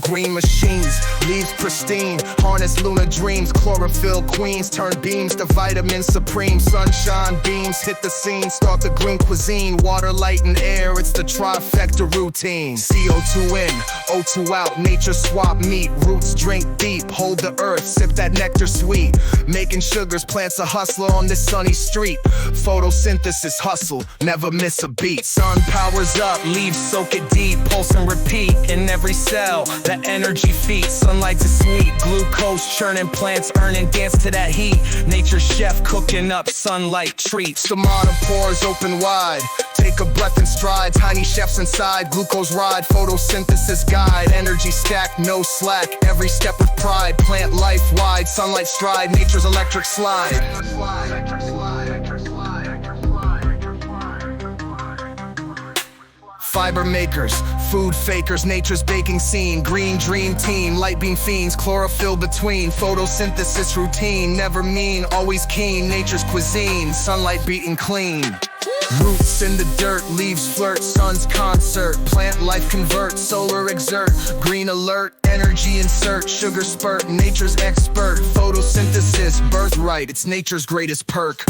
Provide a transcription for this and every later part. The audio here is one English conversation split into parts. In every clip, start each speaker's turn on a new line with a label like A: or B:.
A: Green machines, leaves pristine, harness lunar dreams, chlorophyll queens, turn beams to vitamin supreme, sunshine beams, hit the scene, start the green cuisine, water, light, and air, it's the trifecta routine. CO2 in, O2 out, nature swap meat, roots drink deep, hold the earth, sip that nectar sweet, making sugars, plants a hustler on this sunny street, photosynthesis hustle, never miss a beat, sun powers up, leaves soak it deep, pulse and repeat, in every cell, that energy feeds, sunlight to sweet, glucose churning, plants earning, dance to that heat, nature's chef cooking up sunlight treats, stomata pores open wide, take a breath and stride, tiny chefs inside, glucose ride, photosynthesis guide, energy stack, no slack, every step with pride, plant life wide, sunlight stride, nature's electric slide. Fiber makers, food fakers, nature's baking scene, green dream team, light beam fiends, chlorophyll between, photosynthesis routine, never mean, always keen, nature's cuisine, sunlight beaten clean. Roots in the dirt, leaves flirt, sun's concert, plant life convert, solar exert, green alert, energy insert, sugar spurt, nature's expert, photosynthesis, birthright, it's nature's greatest perk.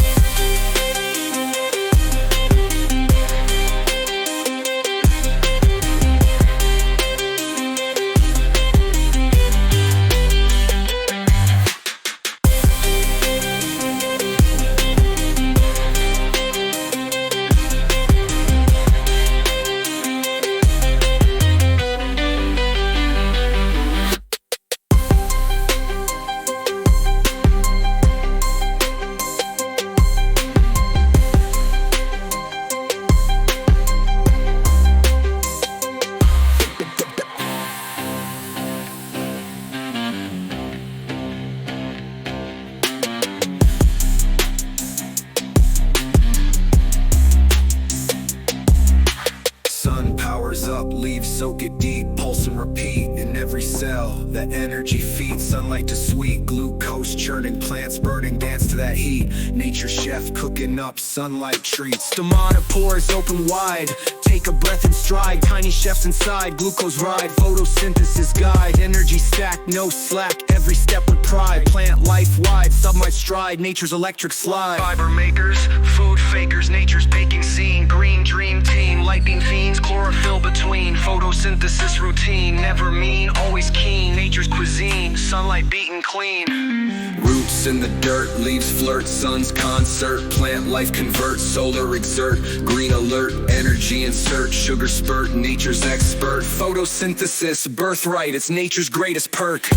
A: Sun powers up, leaves soak it deep, pulse and repeat, in every cell, that energy feeds, sunlight to sweet, glucose churning, plants burning, dance to that heat, nature's chef cooking up sunlight treats, stomata pores open wide, take a breath and stride, tiny chefs inside, glucose ride, photosynthesis guide, energy stack, no slack, every step with pride, plant life wide, sunlight stride, nature's electric slide. Fiber makers, food fakers, nature's baking scene, green dream team, light beam fiends, chlorophyll between, photosynthesis routine, never mean, always keen, nature's cuisine, sunlight beaten clean. Roots in the dirt, leaves flirt, sun's concert, plant life convert, solar exert, green alert, energy insert, sugar spurt, nature's expert, photosynthesis, birthright, it's nature's greatest perk.